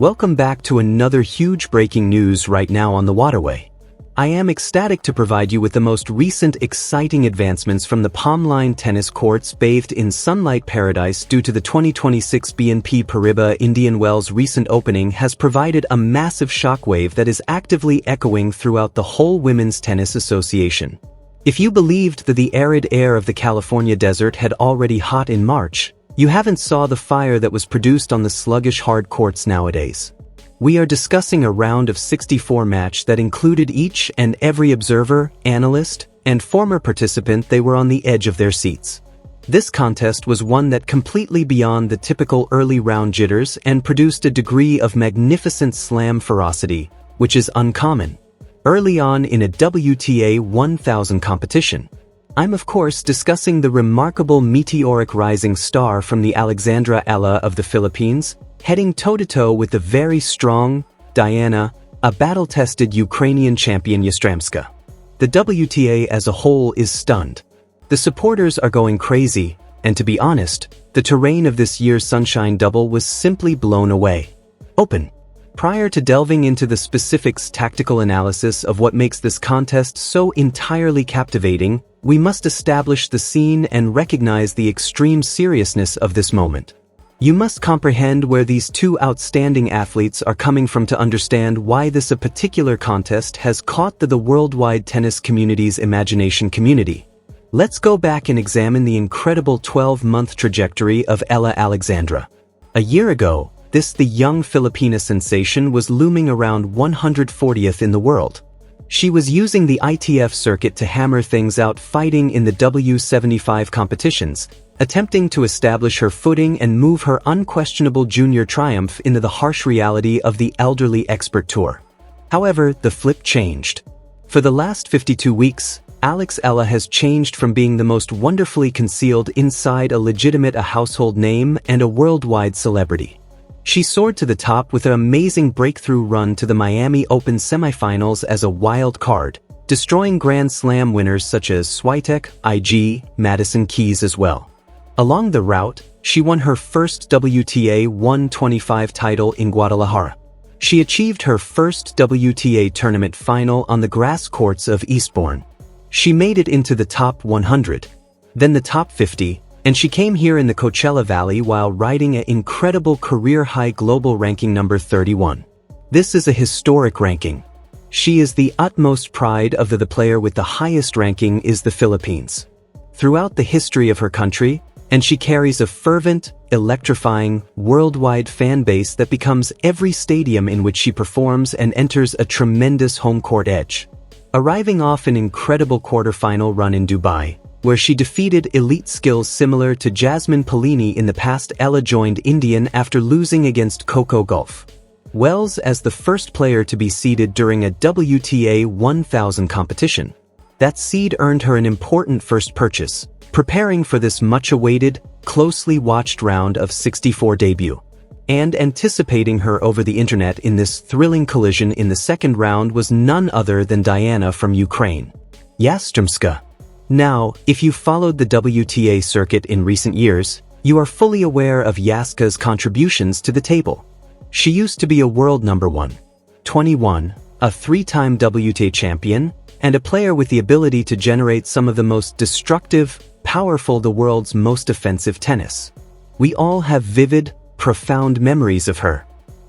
Welcome back to another huge breaking news right now on the waterway. I am ecstatic to provide you with the most recent exciting advancements from the Palm-Line tennis courts bathed in sunlight paradise due to the 2026 BNP Paribas Indian Wells recent opening has provided a massive shockwave that is actively echoing throughout the whole Women's Tennis Association. If you believed that the arid air of the California desert had already hot in March, you haven't saw the fire that was produced on the sluggish hard courts nowadays. We are discussing a round of 64 match that included each and every observer, analyst, and former participant. They were on the edge of their seats. This contest was one that completely beyond the typical early round jitters and produced a degree of magnificent slam ferocity, which is uncommon early on in a WTA 1000 competition. I'm of course discussing the remarkable meteoric rising star from the Alexandra Eala of the Philippines, heading toe-to-toe with the very strong Dayana, a battle-tested Ukrainian champion Yastremska. The WTA as a whole is stunned. The supporters are going crazy, and to be honest, the terrain of this year's Sunshine Double was simply blown away. Open. Prior to delving into the specifics tactical analysis of what makes this contest so entirely captivating, we must establish the scene and recognize the extreme seriousness of this moment. You must comprehend where these two outstanding athletes are coming from to understand why this a particular contest has caught the worldwide tennis community's imagination community. Let's go back and examine the incredible 12-month trajectory of Eala Alexandra. A year ago, the young Filipina sensation was looming around 140th in the world. She was using the ITF circuit to hammer things out, fighting in the W75 competitions, attempting to establish her footing and move her unquestionable junior triumph into the harsh reality of the elderly expert tour. However, the flip changed. For the last 52 weeks, Alex Eala has changed from being the most wonderfully concealed inside a household name and a worldwide celebrity. She soared to the top with an amazing breakthrough run to the Miami Open semifinals as a wild card, destroying Grand Slam winners such as Swiatek, IG, Madison Keys as well. Along the route, she won her first WTA 125 title in Guadalajara. She achieved her first WTA tournament final on the grass courts of Eastbourne. She made it into the top 100, then the top 50, and she came here in the Coachella Valley while riding an incredible career-high global ranking number 31. This is a historic ranking. She is the utmost pride of the player with the highest ranking is the Philippines. Throughout the history of her country, and she carries a fervent, electrifying, worldwide fan base that becomes every stadium in which she performs and enters a tremendous home court edge. Arriving off an incredible quarterfinal run in Dubai, where she defeated elite skills similar to Jasmine Polini in the past, Eala joined Indian after losing against Coco Gauff. Wells as the first player to be seeded during a WTA 1000 competition. That seed earned her an important first purchase, preparing for this much-awaited, closely watched round of 64 debut. And anticipating her over the internet in this thrilling collision in the second round was none other than Dayana from Ukraine. Yastremska. Now, if you followed the WTA circuit in recent years, you are fully aware of Yaska's contributions to the table. She used to be a world number 21, a three-time WTA champion, and a player with the ability to generate some of the most destructive, powerful, the world's most offensive tennis. We all have vivid, profound memories of her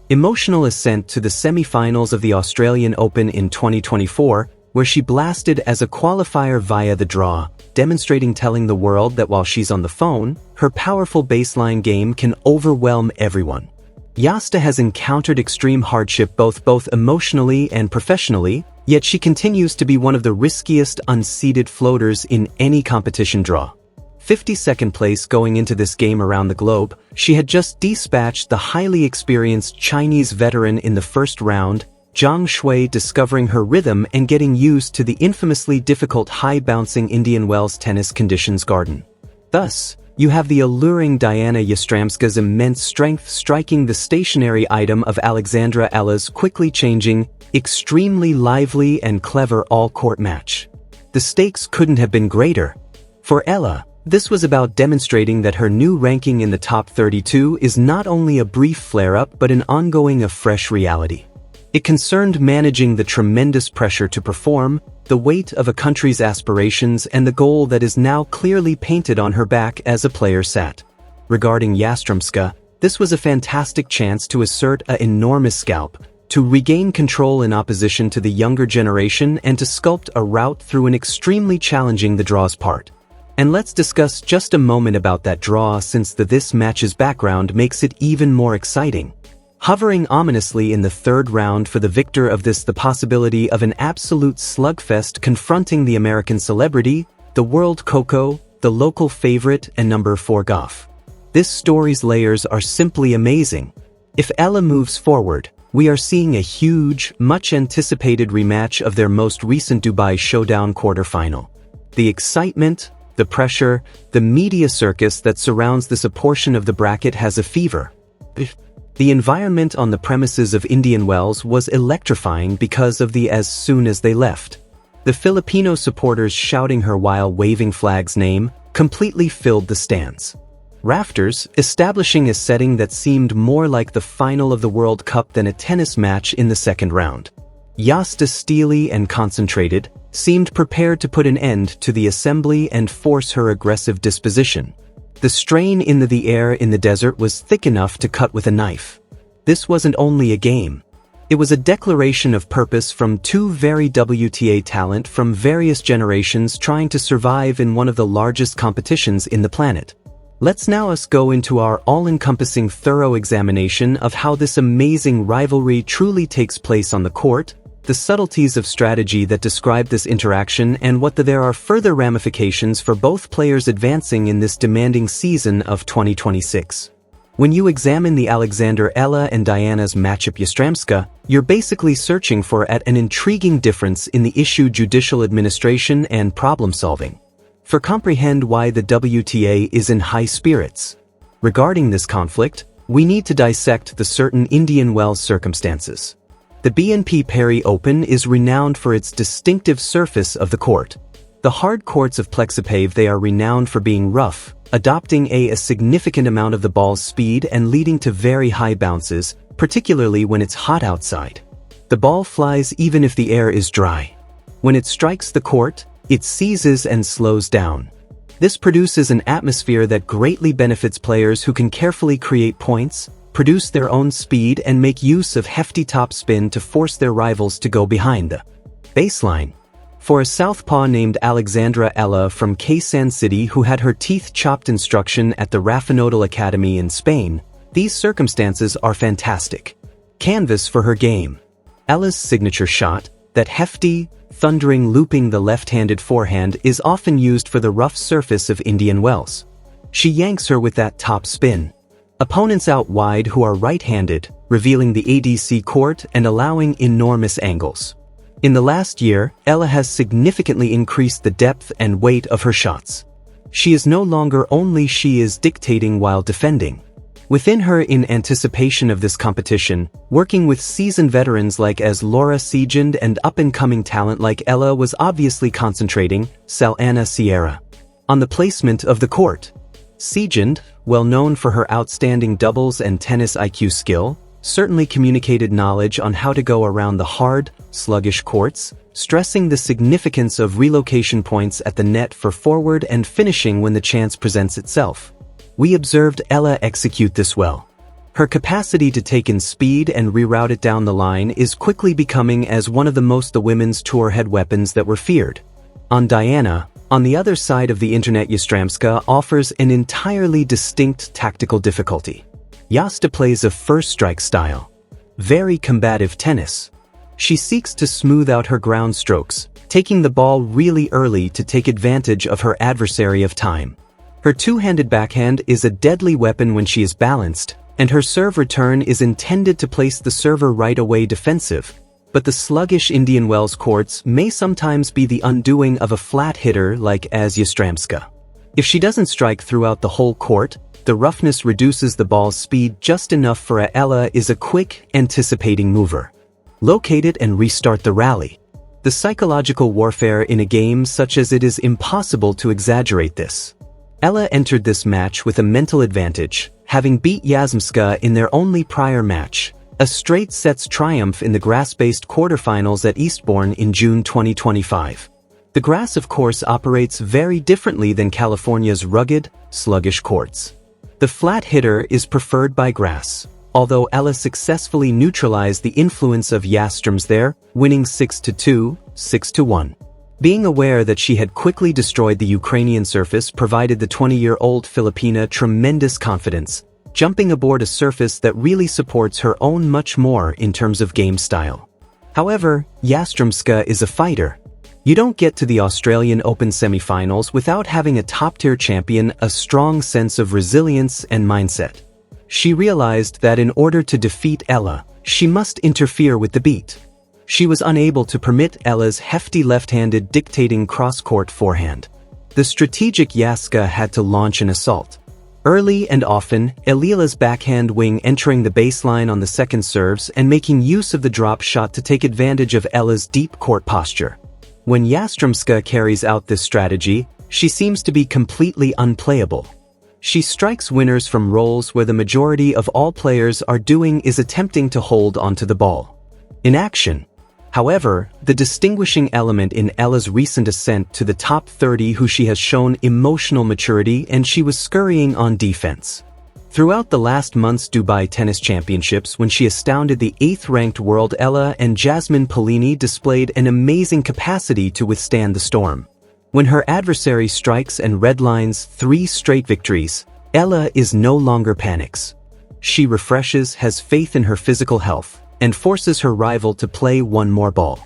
emotional ascent to the semi-finals of the Australian Open in 2024, where she blasted as a qualifier via the draw, demonstrating telling the world that while she's on the phone, her powerful baseline game can overwhelm everyone. Yasta has encountered extreme hardship both emotionally and professionally, yet she continues to be one of the riskiest unseeded floaters in any competition draw. 52nd place going into this game around the globe, she had just dispatched the highly experienced Chinese veteran in the first round, Zhang Shui, discovering her rhythm and getting used to the infamously difficult high-bouncing Indian Wells tennis conditions garden. Thus, you have the alluring Dayana Yastremska's immense strength striking the stationary item of Alexandra Eala's quickly changing, extremely lively and clever all-court match. The stakes couldn't have been greater. For Eala, This was about demonstrating that her new ranking in the top 32 is not only a brief flare-up but an ongoing fresh reality. It concerned managing the tremendous pressure to perform, the weight of a country's aspirations, and the goal that is now clearly painted on her back as a player sat. Regarding Yastremska, this was a fantastic chance to assert an enormous scalp, to regain control in opposition to the younger generation and to sculpt a route through an extremely challenging the draw's part. And let's discuss just a moment about that draw, since this match's background makes it even more exciting. Hovering ominously in the third round for the victor of this, the possibility of an absolute slugfest confronting the American celebrity, the world Coco, the local favorite, and number 4 Goff. This story's layers are simply amazing. If Ella moves forward, we are seeing a huge, much-anticipated rematch of their most recent Dubai Showdown quarterfinal. The excitement, the pressure, the media circus that surrounds this portion of the bracket has a fever. The environment on the premises of Indian Wells was electrifying because of the as soon as they left. The Filipino supporters shouting her while waving flag's name completely filled the stands. Rafters, establishing a setting that seemed more like the final of the World Cup than a tennis match in the second round. Yasta, steely and concentrated, seemed prepared to put an end to the assembly and force her aggressive disposition. The strain in the air in the desert was thick enough to cut with a knife. This wasn't only a game. It was a declaration of purpose from two very WTA talent from various generations trying to survive in one of the largest competitions in the planet. Let's now go into our all-encompassing thorough examination of how this amazing rivalry truly takes place on the court, the subtleties of strategy that describe this interaction, and what there are further ramifications for both players advancing in this demanding season of 2026. When you examine the Alexandra Eala and Dayana's matchup Yastremska, you're basically searching for an intriguing difference in the issue judicial administration and problem-solving. For comprehend why the WTA is in high spirits. Regarding this conflict, we need to dissect the certain Indian Wells circumstances. The BNP Paribas Open is renowned for its distinctive surface of the court. The hard courts of Plexipave, they are renowned for being rough, adopting a significant amount of the ball's speed and leading to very high bounces, particularly when it's hot outside. The ball flies even if the air is dry. When it strikes the court, it seizes and slows down. This produces an atmosphere that greatly benefits players who can carefully create points, produce their own speed, and make use of hefty topspin to force their rivals to go behind the baseline. For a southpaw named Alexandra Eala from Quezon City who had her teeth chopped instruction at the Rafinodal Academy in Spain, these circumstances are fantastic. Canvas for her game. Ella's signature shot, that hefty, thundering looping the left-handed forehand, is often used for the rough surface of Indian Wells. She yanks her with that top spin. Opponents out wide who are right-handed, revealing the ADC court and allowing enormous angles. In the last year, Ella has significantly increased the depth and weight of her shots. She is no longer only she is dictating while defending. Within her, in anticipation of this competition, working with seasoned veterans like as Laura Seegend and up-and-coming talent like Ella was obviously concentrating, Salana Sierra, on the placement of the court. Seegend, well known for her outstanding doubles and tennis IQ skill, certainly communicated knowledge on how to go around the hard, sluggish courts, stressing the significance of relocation points at the net for forward and finishing when the chance presents itself. We observed Ella execute this well. Her capacity to take in speed and reroute it down the line is quickly becoming as one of the women's tour head weapons that were feared. On Dayana, on the other side of the internet, Yastremska offers an entirely distinct tactical difficulty. Yasta plays a first-strike style. Very combative tennis. She seeks to smooth out her ground strokes, taking the ball really early to take advantage of her adversary of time. Her two-handed backhand is a deadly weapon when she is balanced, and her serve return is intended to place the server right away defensive. But the sluggish Indian Wells courts may sometimes be the undoing of a flat hitter like as Yastremska. If she doesn't strike throughout the whole court, the roughness reduces the ball's speed just enough for Ella is a quick, anticipating mover. Locate it and restart the rally. The psychological warfare in a game such as it is impossible to exaggerate this. Eala entered this match with a mental advantage, having beat Yastremska in their only prior match, a straight sets triumph in the grass-based quarterfinals at Eastbourne in June 2025. The grass, of course, operates very differently than California's rugged, sluggish courts. The flat hitter is preferred by grass, although Eala successfully neutralized the influence of Yastrem's there, winning 6-2, 6-1. Being aware that she had quickly destroyed the Ukrainian surface provided the 20-year-old Filipina tremendous confidence, jumping aboard a surface that really supports her own much more in terms of game style. However, Yastremska is a fighter. You don't get to the Australian Open semifinals without having a top-tier champion a strong sense of resilience and mindset. She realized that in order to defeat Eala, she must interfere with the beat. She was unable to permit Eala's hefty left-handed dictating cross-court forehand. The strategic Yastremska had to launch an assault. Early and often, Eala's backhand wing entering the baseline on the second serves and making use of the drop shot to take advantage of Eala's deep court posture. When Yastremska carries out this strategy, she seems to be completely unplayable. She strikes winners from rolls where the majority of all players are doing is attempting to hold onto the ball. In action, however, the distinguishing element in Eala's recent ascent to the top 30 who she has shown emotional maturity and she was scurrying on defense. Throughout the last month's Dubai Tennis Championships when she astounded the 8th-ranked world, Eala and Jasmine Polini displayed an amazing capacity to withstand the storm. When her adversary strikes and redlines 3 straight victories, Eala is no longer panics. She refreshes, has faith in her physical health, and forces her rival to play one more ball.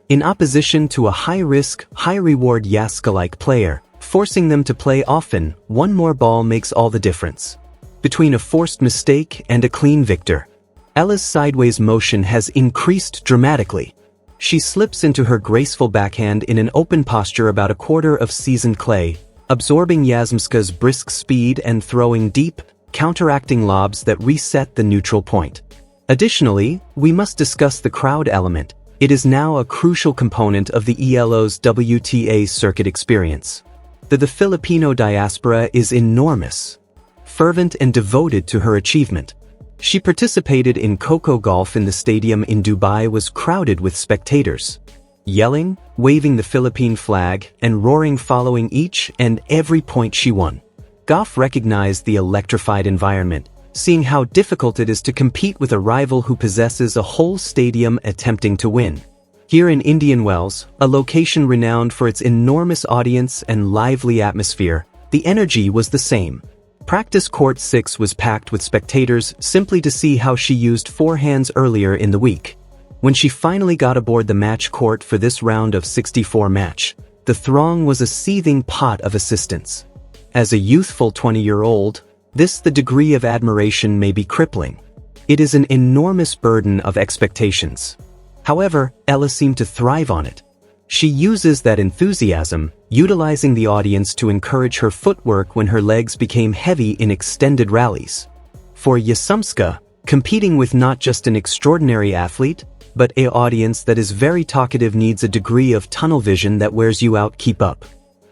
In opposition to a high-risk, high-reward Yastremska-like player, forcing them to play often, one more ball makes all the difference. Between a forced mistake and a clean victor, Eala's sideways motion has increased dramatically. She slips into her graceful backhand in an open posture about a quarter of seasoned clay, absorbing Yastremska's brisk speed and throwing deep, counteracting lobs that reset the neutral point. Additionally, we must discuss the crowd element. It is now a crucial component of the ELO's WTA circuit experience. The Filipino diaspora is enormous, fervent and devoted to her achievement. She participated in Coco Golf in the stadium in Dubai was crowded with spectators, yelling, waving the Philippine flag, and roaring following each and every point she won. Goff recognized the electrified environment, seeing how difficult it is to compete with a rival who possesses a whole stadium attempting to win. Here in Indian Wells, a location renowned for its enormous audience and lively atmosphere, the energy was the same. Practice Court 6 was packed with spectators simply to see how she used forehands earlier in the week. When she finally got aboard the match court for this round of 64 match, the throng was a seething pot of assistance. As a youthful 20-year-old, the degree of admiration may be crippling. It is an enormous burden of expectations. However, Eala seemed to thrive on it. She uses that enthusiasm, utilizing the audience to encourage her footwork when her legs became heavy in extended rallies. For Yastremska, competing with not just an extraordinary athlete, but an audience that is very talkative needs a degree of tunnel vision that wears you out. Keep up.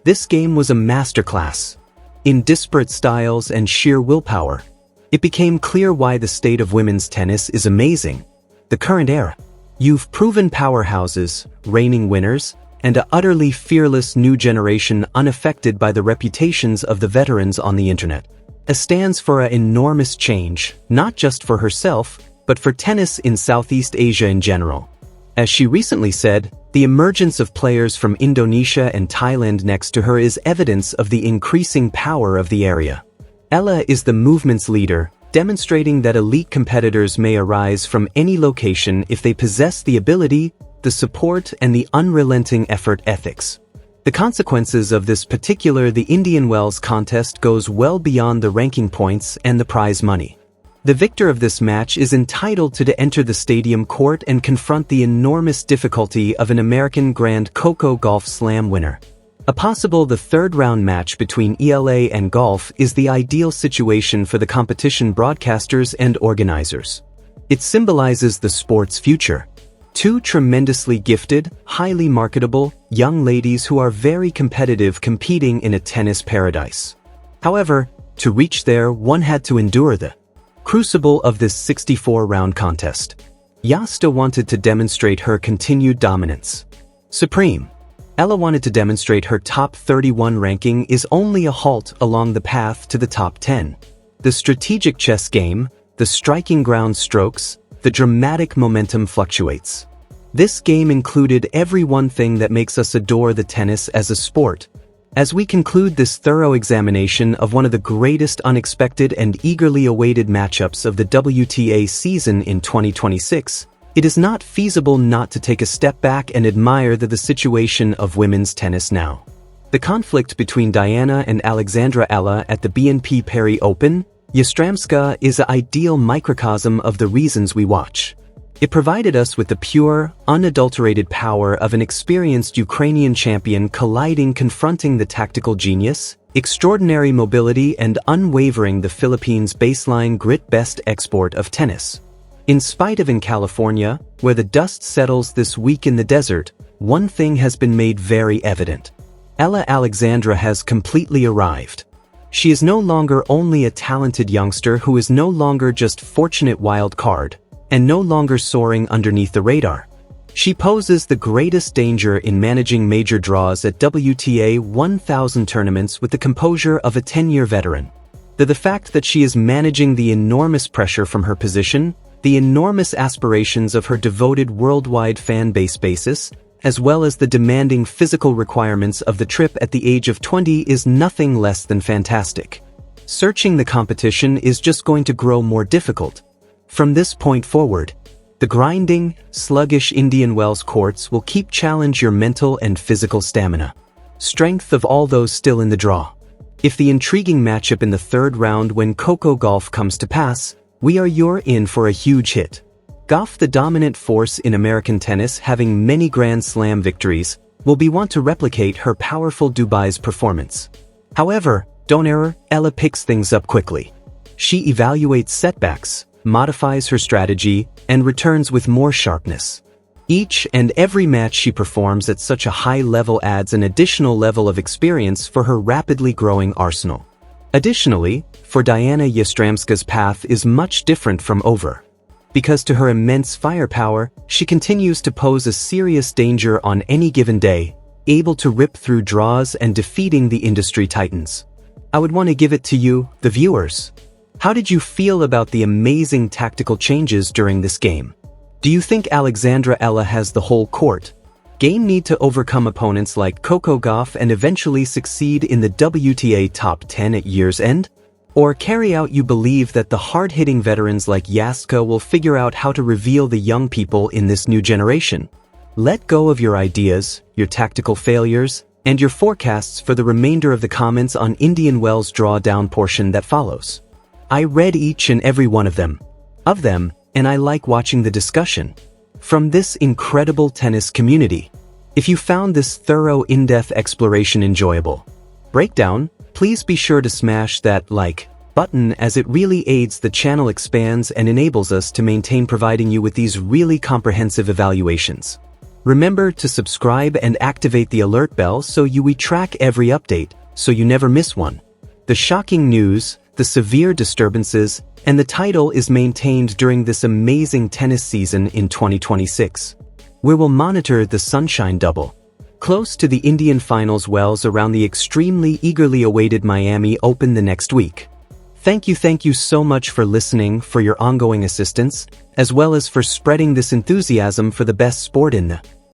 This game was a masterclass in disparate styles and sheer willpower. It became clear why the state of women's tennis is amazing. The current era. You've proven powerhouses, reigning winners, and an utterly fearless new generation unaffected by the reputations of the veterans on the internet. It stands for an enormous change, not just for herself, but for tennis in Southeast Asia in general. As she recently said, the emergence of players from Indonesia and Thailand next to her is evidence of the increasing power of the area. Eala is the movement's leader, demonstrating that elite competitors may arise from any location if they possess the ability, the support, and the unrelenting effort ethics. The consequences of this the Indian Wells contest goes well beyond the ranking points and the prize money. The victor of this match is entitled to enter the stadium court and confront the enormous difficulty of an American Grand Coco Golf Slam winner. A possible third-round match between ELA and Golf is the ideal situation for the competition broadcasters and organizers. It symbolizes the sport's future. Two tremendously gifted, highly marketable, young ladies who are very competitive competing in a tennis paradise. However, to reach there, one had to endure the crucible of this 64-round contest. Yasta wanted to demonstrate her continued dominance. Supreme. Ella wanted to demonstrate her top 31 ranking is only a halt along the path to the top 10. The strategic chess game, the striking ground strokes, the dramatic momentum fluctuates. This game included every one thing that makes us adore the tennis as a sport. As we conclude this thorough examination of one of the greatest unexpected and eagerly awaited matchups of the WTA season in 2026, it is not feasible not to take a step back and admire the situation of women's tennis now. The conflict between Dayana and Alexandra Eala at the BNP Paribas Open, Yastremska, is an ideal microcosm of the reasons we watch. It provided us with the pure, unadulterated power of an experienced Ukrainian champion confronting the tactical genius, extraordinary mobility and unwavering the Philippines' baseline grit best export of tennis. In spite of in California, where the dust settles this week in the desert, one thing has been made very evident. Ella Alexandra has completely arrived. She is no longer only a talented youngster who is no longer just fortunate wild card, and no longer soaring underneath the radar. She poses the greatest danger in managing major draws at WTA 1000 tournaments with the composure of a 10-year veteran. The fact that she is managing the enormous pressure from her position, the enormous aspirations of her devoted worldwide fan base basis, as well as the demanding physical requirements of the trip at the age of 20 is nothing less than fantastic. Searching the competition is just going to grow more difficult. From this point forward, the grinding, sluggish Indian Wells courts will keep challenge your mental and physical stamina. Strength of all those still in the draw. If the intriguing matchup in the third round when Coco Gauff comes to pass, you're in for a huge hit. Gauff, the dominant force in American tennis having many Grand Slam victories, will be want to replicate her powerful Dubai's performance. However, don't err, Ella picks things up quickly. She evaluates setbacks, modifies her strategy, and returns with more sharpness. Each and every match she performs at such a high level adds an additional level of experience for her rapidly growing arsenal. Additionally, for Dayana Yastremska's path is much different from over. Because to her immense firepower, she continues to pose a serious danger on any given day, able to rip through draws and defeating the industry titans. I would want to give it to you, the viewers. How did you feel about the amazing tactical changes during this game? Do you think Alexandra Eala has the whole court game need to overcome opponents like Coco Gauff and eventually succeed in the WTA top 10 at year's end? Or carry out you believe that the hard-hitting veterans like Yastka will figure out how to reveal the young people in this new generation? Let go of your ideas, your tactical failures, and your forecasts for the remainder of the comments on Indian Wells drawdown portion that follows. I read each and every one of them, and I like watching the discussion from this incredible tennis community. If you found this thorough in-depth exploration enjoyable breakdown, please be sure to smash that like button as it really aids the channel expands and enables us to maintain providing you with these really comprehensive evaluations. Remember to subscribe and activate the alert bell so we track every update, so you never miss one. The shocking news, the severe disturbances, and the title is maintained during this amazing tennis season in 2026. We will monitor the Sunshine Double close to the Indian finals Wells around the extremely eagerly awaited Miami Open the next week. Thank you so much for listening, for your ongoing assistance, as well as for spreading this enthusiasm for the best sport in the